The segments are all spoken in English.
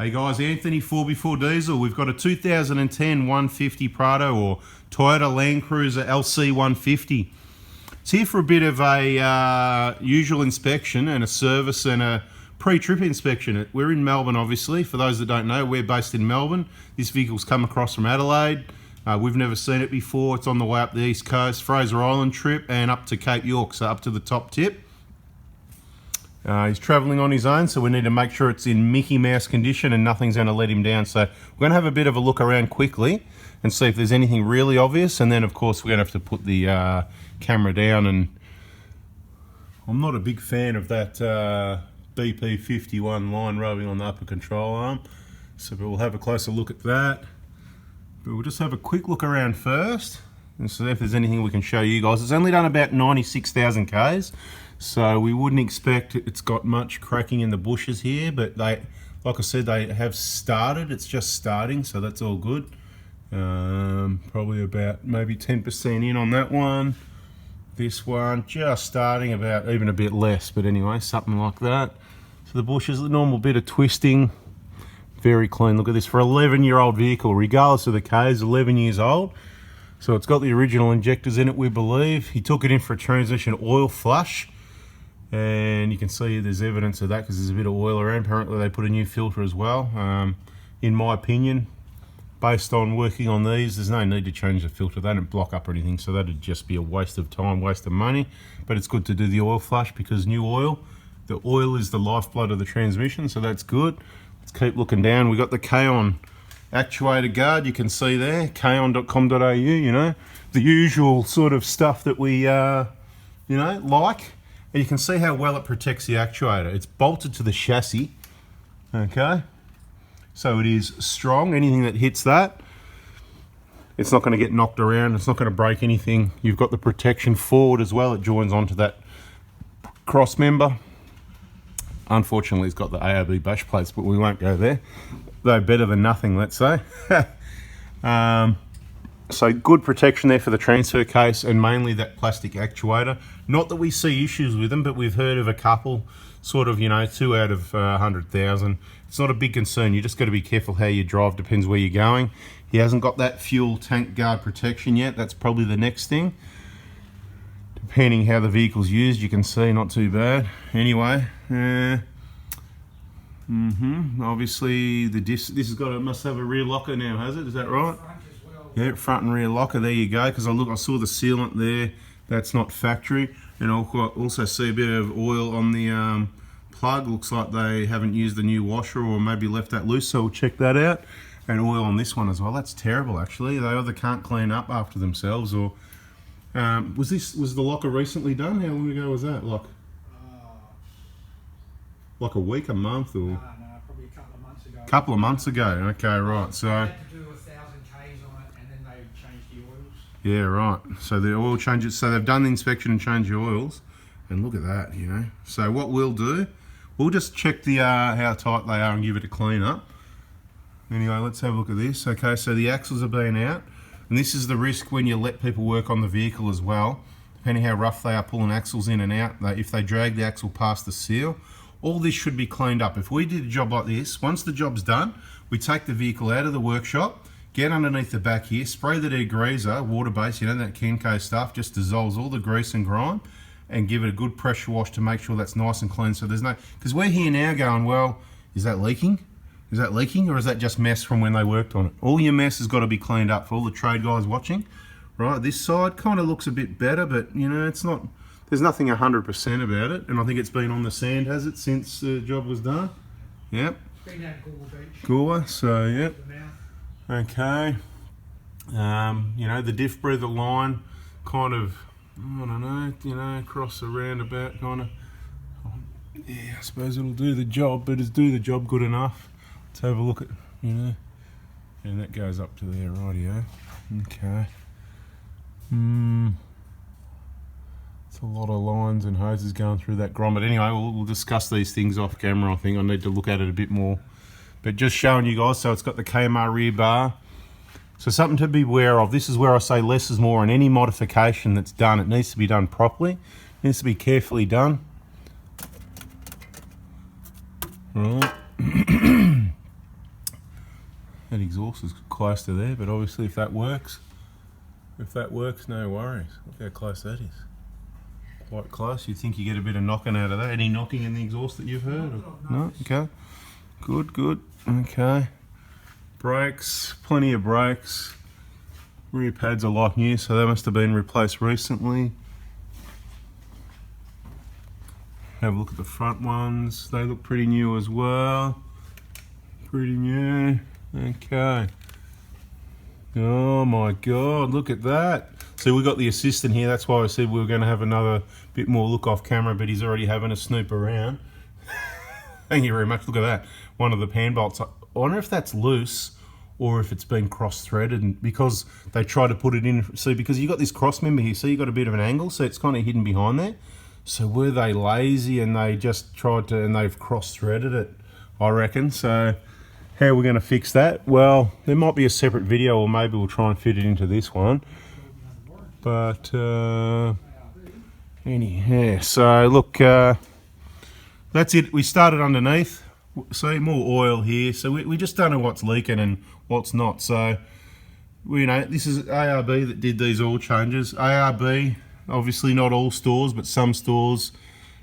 Hey guys, Anthony 4x4 Diesel. We've got a 2010 150 Prado or Toyota Land Cruiser LC 150. It's here for a bit of a usual inspection and a service and a pre-trip inspection. We're in Melbourne, obviously. For those that don't know, we're based in Melbourne. This vehicle's come across from Adelaide. We've never seen it before. It's on the way up the East Coast, Fraser Island trip, and up to Cape York, so up to the top tip. He's travelling on his own, so we need to make sure it's in Mickey Mouse condition and nothing's going to let him down. So we're going to have a bit of a look around quickly and see if there's anything really obvious, and then of course we're going to have to put the camera down. And I'm not a big fan of that BP51 line rubbing on the upper control arm, so we'll have a closer look at that. But we'll just have a quick look around first and see if there's anything we can show you guys. It's only done about 96,000 Ks. So we wouldn't expect it's got much cracking in the bushes here, but they, like I said, they have started. It's just starting, so that's all good. Probably about maybe 10% in on that one. This one just starting, about even a bit less, but anyway, something like that. So the bushes, the normal bit of twisting, very clean. Look at this, for an 11-year-old vehicle, regardless of the Ks, 11 years old. So it's got the original injectors in it, we believe. He took it in for a transmission oil flush. And you can see there's evidence of that because there's a bit of oil around. Apparently they put a new filter as well. In my opinion, based on working on these, there's no need to change the filter. They don't block up or anything, so that'd just be a waste of time, waste of money. But it's good to do the oil flush because new oil, the oil is the lifeblood of the transmission, so that's good. Let's keep looking down. We got the Kaon actuator guard, you can see there, kaon.com.au, you know, the usual sort of stuff that we, you know, like. And you can see how well it protects the actuator. It's bolted to the chassis, okay? So it is strong. Anything that hits that, it's not going to get knocked around. It's not going to break anything. You've got the protection forward as well. It joins onto that cross member. Unfortunately, it's got the ARB bash plates, but we won't go there. Though better than nothing, let's say. So good protection there for the transfer case and mainly that plastic actuator. Not that we see issues with them, but we've heard of a couple, sort of, you know, 2 out of 100,000. It's not a big concern. You just got to be careful how you drive, depends where you're going. He hasn't got that fuel tank guard protection yet. That's probably the next thing. Depending how the vehicle's used, you can see not too bad. Anyway, obviously the disc, this has got, it must have a rear locker now, has it? Is that right? Yeah, front and rear locker, there you go, because I saw the sealant there, that's not factory. And I'll also see a bit of oil on the plug, looks like they haven't used the new washer or maybe left that loose, so we'll check that out. And oil on this one as well, that's terrible actually. They either can't clean up after themselves or... was the locker recently done? How long ago was that? Like a week, a month, or...? No, probably a couple of months ago. Couple of months ago, okay, right, so... Yeah, right. So the oil changes. So they've done the inspection and changed the oils, and look at that, you know. So what we'll do, we'll just check the how tight they are and give it a clean up. Anyway, let's have a look at this. Okay, so the axles are being out, and this is the risk when you let people work on the vehicle as well. Depending how rough they are pulling axles in and out, if they drag the axle past the seal, all this should be cleaned up. If we did a job like this, once the job's done, we take the vehicle out of the workshop, get underneath the back here, spray the degreaser, water-based, you know, that Kenco stuff, just dissolves all the grease and grime, and give it a good pressure wash to make sure that's nice and clean. So there's no, because we're here now going, well, is that leaking? Is that leaking, or is that just mess from when they worked on it? All your mess has got to be cleaned up for all the trade guys watching. Right, this side kind of looks a bit better, but you know, it's not, there's nothing 100% about it, and I think it's been on the sand, has it, since the job was done? Yep. It's been down Goolwa Beach. Goolwa, so yep. Okay, you know, the diff breather line kind of, I don't know, you know, across the roundabout kind of, yeah, I suppose it'll do the job, but it's do the job good enough. Let's have a look at, you know, and that goes up to there, rightio. Okay. It's a lot of lines and hoses going through that grommet. Anyway, we'll discuss these things off camera. I think I need to look at it a bit more. But just showing you guys, so it's got the KMR rear bar. So something to be aware of. This is where I say less is more, and any modification that's done, it needs to be done properly. It needs to be carefully done. Right. That exhaust is close to there, but obviously if that works, no worries. Look how close that is. Quite close. You'd think you get a bit of knocking out of that. Any knocking in the exhaust that you've heard? No? Okay. Good, good. Okay. Brakes, plenty of brakes. Rear pads are like new, so they must have been replaced recently. Have a look at the front ones. They look pretty new as well. Pretty new. Okay. Oh my God, look at that. See, we got the assistant here. That's why I said we were going to have another bit more look off camera, but he's already having a snoop around. Thank you very much. Look at that. One of the pan bolts. I wonder if that's loose or if it's been cross-threaded, and because they try to put it in. See, because you got this cross member here, so you got a bit of an angle, so it's kind of hidden behind there. So were they lazy and they just tried to, and they've cross-threaded it, I reckon. So how are we going to fix that? Well, there might be a separate video, or maybe we'll try and fit it into this one. But anyhow, so look, that's it. We started underneath. See, more oil here. So we just don't know what's leaking and what's not. So, you know, this is ARB that did these oil changes. ARB, obviously not all stores, but some stores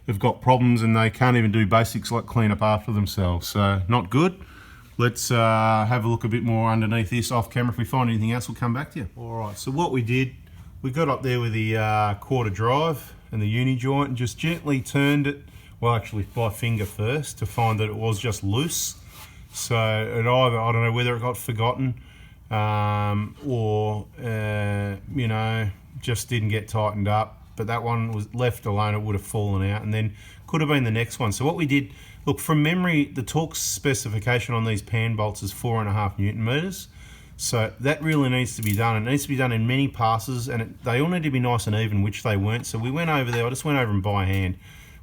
have got problems and they can't even do basics like clean up after themselves. So, not good. Let's have a look a bit more underneath this off camera. If we find anything else, we'll come back to you. All right, so what we did, we got up there with the quarter drive and the uni joint and just gently turned it, well actually by finger first, to find that it was just loose. So it either, I don't know whether it got forgotten or, you know, just didn't get tightened up. But that one was left alone, it would have fallen out, and then could have been the next one. So what we did, look, from memory, the torque specification on these pan bolts is 4.5 Newton meters. So that really needs to be done. It needs to be done in many passes, and they all need to be nice and even, which they weren't. So we went over there, I just went over them by hand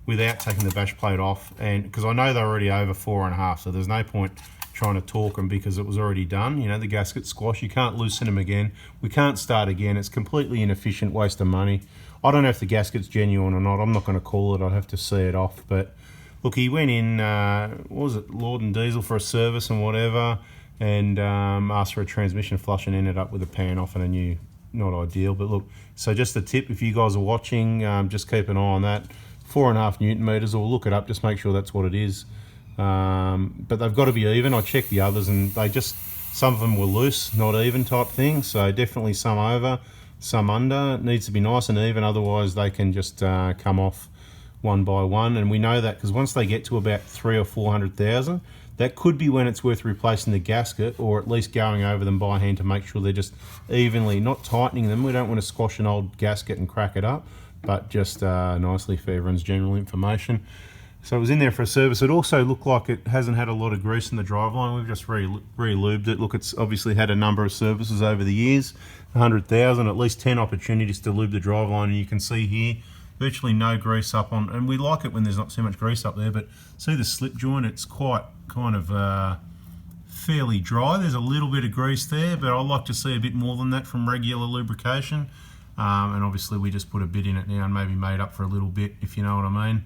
without taking the bash plate off, and because I know they're already over 4.5, so there's no point trying to torque them because it was already done. You know, the gasket squash, you can't loosen them again. We can't start again. It's completely inefficient, waste of money. I don't know if the gasket's genuine or not. I'm not going to call it. I'd have to see it off. But look, he went in, what was it, Lord and Diesel for a service and whatever, and asked for a transmission flush and ended up with a pan off and a new. Not ideal, but look, so just a tip, if you guys are watching, just keep an eye on that. 4.5 Newton meters, or look it up, just make sure that's what it is. But they've got to be even. I checked the others and they just, some of them were loose, not even type thing. So definitely some over, some under. It needs to be nice and even, otherwise they can just come off one by one. And we know that because once they get to about 300,000 or 400,000, that could be when it's worth replacing the gasket, or at least going over them by hand to make sure they're just evenly, not tightening them. We don't want to squash an old gasket and crack it up, but just nicely for everyone's general information. So it was in there for a service. It also looked like it hasn't had a lot of grease in the driveline. We've just re-lubed it. Look, it's obviously had a number of services over the years, 100,000, at least 10 opportunities to lube the driveline, and you can see here, virtually no grease up on, and we like it when there's not too much grease up there, but see the slip joint, it's quite kind of fairly dry. There's a little bit of grease there, but I like to see a bit more than that from regular lubrication. And obviously we just put a bit in it now and maybe made up for a little bit, if you know what I mean.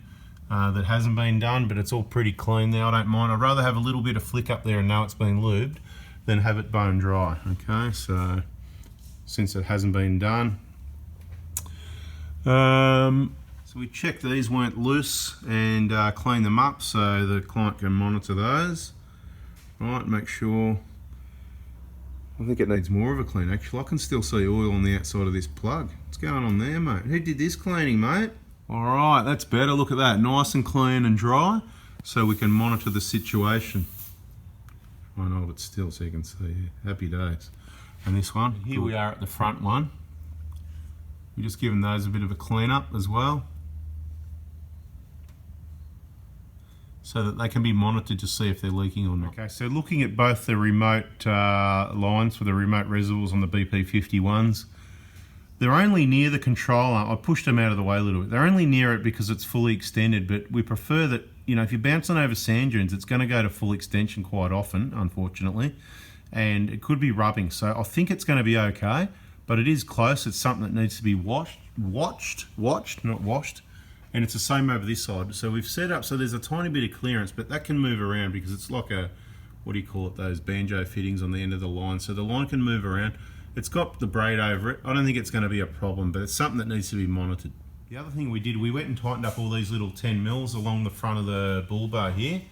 That hasn't been done, but it's all pretty clean there. I don't mind. I'd rather have a little bit of flick up there and know it's been lubed than have it bone dry. Okay, so since it hasn't been done, so we checked these weren't loose and clean them up so the client can monitor those. Right, make sure. I think it needs more of a clean actually. I can still see oil on the outside of this plug. What's going on there, mate? Who did this cleaning, mate? Alright, that's better. Look at that. Nice and clean and dry so we can monitor the situation. I know it's still so you can see. Happy days. And this one, here we are at the front one. We're just giving those a bit of a clean up as well, so that they can be monitored to see if they're leaking or not. Okay, so looking at both the remote lines for the remote reservoirs on the BP51s, they're only near the control arm. I pushed them out of the way a little bit. They're only near it because it's fully extended, but we prefer that, you know, if you're bouncing over sand dunes, it's going to go to full extension quite often, unfortunately, and it could be rubbing. So I think it's going to be okay, but it is close. It's something that needs to be watched, not washed. And it's the same over this side. So we've set up so there's a tiny bit of clearance, but that can move around because it's like a what do you call it, those banjo fittings on the end of the line, so the line can move around. It's got the braid over it. I don't think it's going to be a problem, but it's something that needs to be monitored. The other thing we did, we went and tightened up all these little 10 mils along the front of the bull bar here.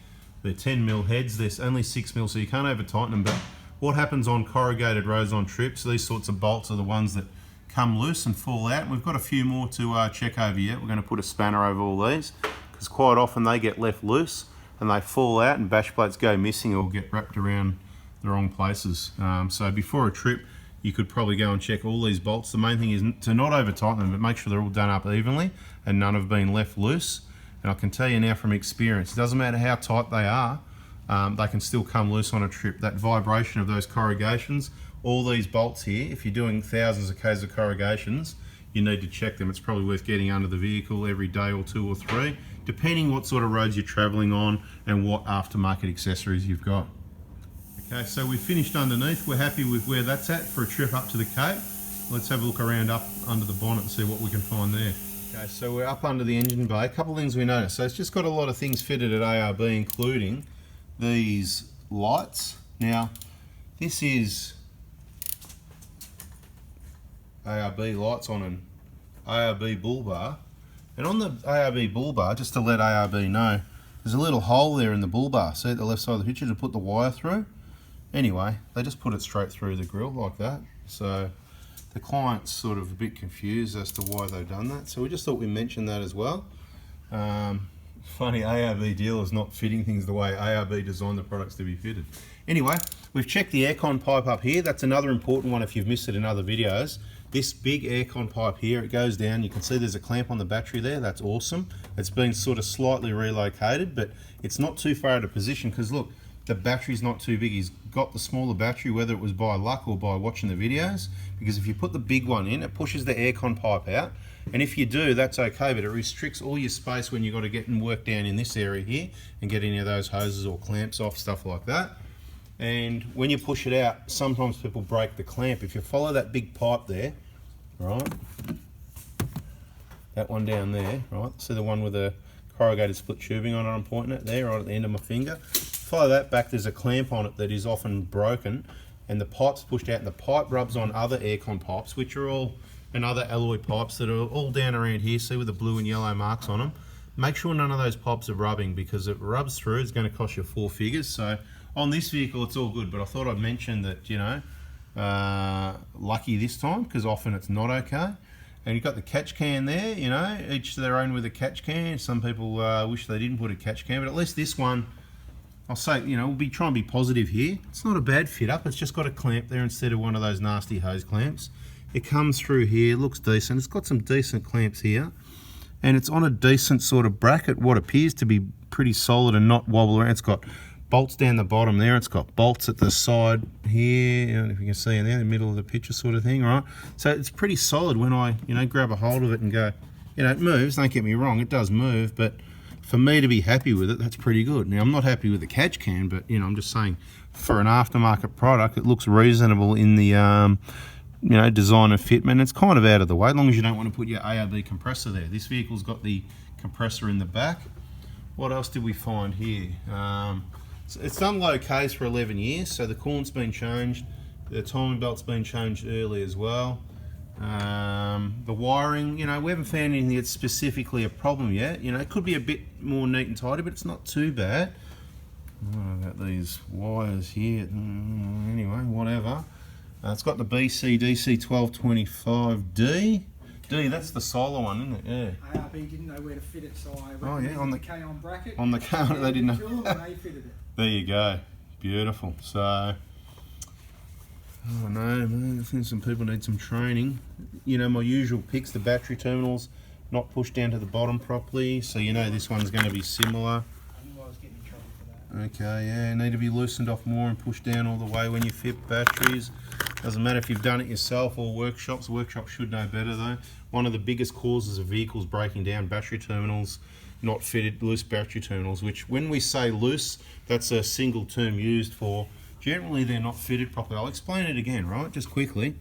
They're 10 mil heads, there's only 6 mil, so you can't over tighten them, but what happens on corrugated rows on trips, these sorts of bolts are the ones that come loose and fall out. And we've got a few more to check over yet. We're going to put a spanner over all these, because quite often they get left loose and they fall out and bash plates go missing or get wrapped around the wrong places. So before a trip, you could probably go and check all these bolts. The main thing is to not over tighten them, but make sure they're all done up evenly and none have been left loose. And I can tell you now from experience, it doesn't matter how tight they are, they can still come loose on a trip. That vibration of those corrugations, all these bolts here, if you're doing thousands of Ks of corrugations, you need to check them. It's probably worth getting under the vehicle every day or 2 or 3, depending what sort of roads you're traveling on and what aftermarket accessories you've got. Okay, so we've finished underneath. We're happy with where that's at for a trip up to the Cape. Let's have a look around up under the bonnet and see what we can find there. Okay, so we're up under the engine bay. A couple of things we noticed. So it's just got a lot of things fitted at ARB, including these lights. Now, this is ARB lights on an ARB bull bar. And on the ARB bull bar, just to let ARB know, there's a little hole there in the bull bar. See at the left side of the picture to put the wire through? Anyway, they just put it straight through the grill like that. So the client's sort of a bit confused as to why they've done that. So we just thought we'd mention that as well. Funny, ARB dealers not fitting things the way ARB designed the products to be fitted. Anyway, we've checked the aircon pipe up here. That's another important one if you've missed it in other videos. This big aircon pipe here, it goes down. You can see there's a clamp on the battery there. That's awesome. It's been sort of slightly relocated, but it's not too far out of position because look, the battery's not too big. He's got the smaller battery, whether it was by luck or by watching the videos, because if you put the big one in, it pushes the aircon pipe out. And if you do, that's okay, but it restricts all your space when you've got to get and work down in this area here and get any of those hoses or clamps off, stuff like that. And when you push it out, sometimes people break the clamp. If you follow that big pipe there, right, that one down there, right, see the one with the corrugated split tubing on it, I'm pointing at there, right at the end of my finger. Follow that back, there's a clamp on it that is often broken, and the pipe's pushed out, and the pipe rubs on other aircon pipes, which are all, and other alloy pipes that are all down around here, see with the blue and yellow marks on them. Make sure none of those pipes are rubbing, because if it rubs through, it's going to cost you 4 figures. So on this vehicle, it's all good, but I thought I'd mention that, you know, lucky this time, because often it's not okay. And you've got the catch can there, you know, each to their own with a catch can. Some people wish they didn't put a catch can, but at least this one, I'll say, you know, we'll be trying to be positive here. It's not a bad fit up. It's just got a clamp there instead of one of those nasty hose clamps. It comes through here, looks decent. It's got some decent clamps here. And it's on a decent sort of bracket, what appears to be pretty solid and not wobble around. It's got bolts down the bottom there. It's got bolts at the side here. I don't know if you can see in there, the middle of the picture sort of thing, right? So it's pretty solid when I, you know, grab a hold of it and go, you know, it moves. Don't get me wrong, it does move, but for me to be happy with it, that's pretty good. Now, I'm not happy with the catch can, but, you know, I'm just saying for an aftermarket product, it looks reasonable in the, you know, design and fitment. It's kind of out of the way, as long as you don't want to put your ARB compressor there. This vehicle's got the compressor in the back. What else did we find here? It's done low Ks for 11 years, so the coolant's been changed. The timing belt's been changed early as well. The wiring, you know, we haven't found anything that's specifically a problem yet. You know, it could be a bit more neat and tidy, but it's not too bad. Oh, I've got these wires here. Anyway, whatever. It's got the BC DC 1225D. D, that's the solar one, isn't it? Yeah. ARB didn't know where to fit it, so I on the K-on bracket. On the K-on, they didn't know. And they fitted it. There you go. Beautiful. So, oh no, man, I think some people need some training. You know, my usual picks, the battery terminals not pushed down to the bottom properly, so you know this one's going to be similar. I knew I was getting in trouble for that. Okay, yeah, need to be loosened off more and pushed down all the way when you fit batteries. Doesn't matter if you've done it yourself or workshops. Workshops should know better though. One of the biggest causes of vehicles breaking down, battery terminals not fitted, loose battery terminals, which when we say loose, that's a single term used for, generally they're not fitted properly. I'll explain it again, right, just quickly.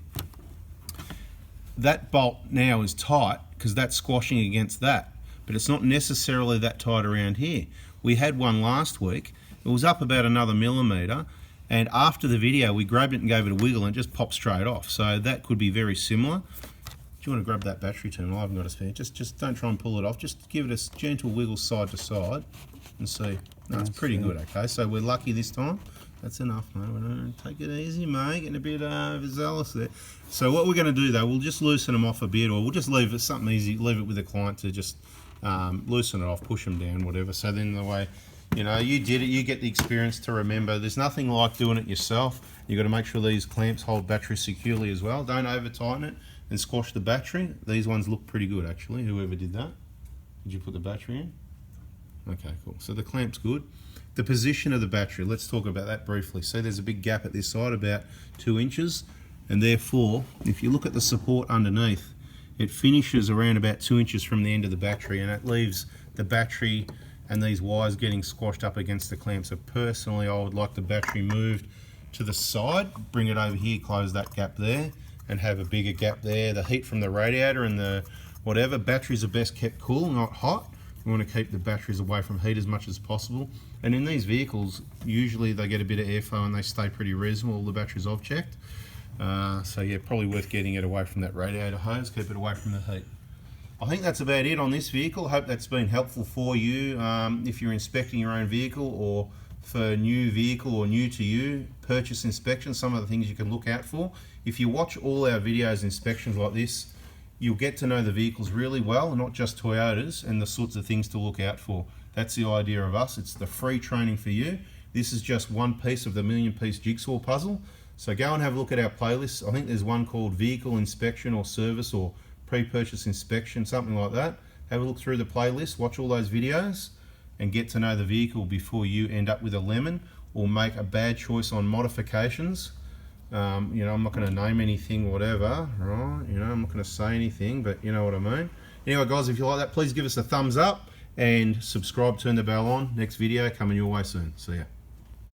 That bolt now is tight because that's squashing against that, but it's not necessarily that tight around here. We had one last week it was up about another millimetre, and after the video we grabbed it and gave it a wiggle and it just popped straight off. So that could be very similar. Do you want to grab that battery terminal? I haven't got a spare. Just don't try and pull it off. Just give it a gentle wiggle side to side and see. No, it's pretty good, okay? So we're lucky this time. That's enough, mate. We're gonna take it easy, mate. Getting a bit overzealous there. So what we're going to do, though, we'll just loosen them off a bit, or we'll just leave it something easy. Leave it with the client to just loosen it off, push them down, whatever. So then the way, you know, you did it, you get the experience to remember. There's nothing like doing it yourself. You've got to make sure these clamps hold battery securely as well. Don't over tighten it and squash the battery. These ones look pretty good, actually. Whoever did that. Did you put the battery in? Okay, cool. So the clamp's good. The position of the battery, let's talk about that briefly. See, there's a big gap at this side, about 2 inches, and therefore, if you look at the support underneath, it finishes around about 2 inches from the end of the battery, and it leaves the battery and these wires getting squashed up against the clamp. So personally, I would like the battery moved to the side, bring it over here, close that gap there, and have a bigger gap there. The heat from the radiator and the whatever, batteries are best kept cool, not hot. We want to keep the batteries away from heat as much as possible. And in these vehicles, usually they get a bit of airflow and they stay pretty reasonable, all the batteries I've checked. So yeah, probably worth getting it away from that radiator hose, keep it away from the heat. I think that's about it on this vehicle. Hope that's been helpful for you. If you're inspecting your own vehicle, or for new vehicle or new to you, purchase inspection, some of the things you can look out for. If you watch all our videos, inspections like this, you'll get to know the vehicles really well, not just Toyotas, and the sorts of things to look out for. That's the idea of us. It's the free training for you. This is just one piece of the million-piece jigsaw puzzle. So go and have a look at our playlists. I think there's one called Vehicle Inspection or Service or Pre-Purchase Inspection, something like that. Have a look through the playlist, watch all those videos, and get to know the vehicle before you end up with a lemon or make a bad choice on modifications. You know, I'm not going to name anything, whatever, right? You know, I'm not going to say anything, but you know what I mean. Anyway, guys, if you like that, please give us a thumbs up and subscribe, turn the bell on. Next video coming your way soon. See ya.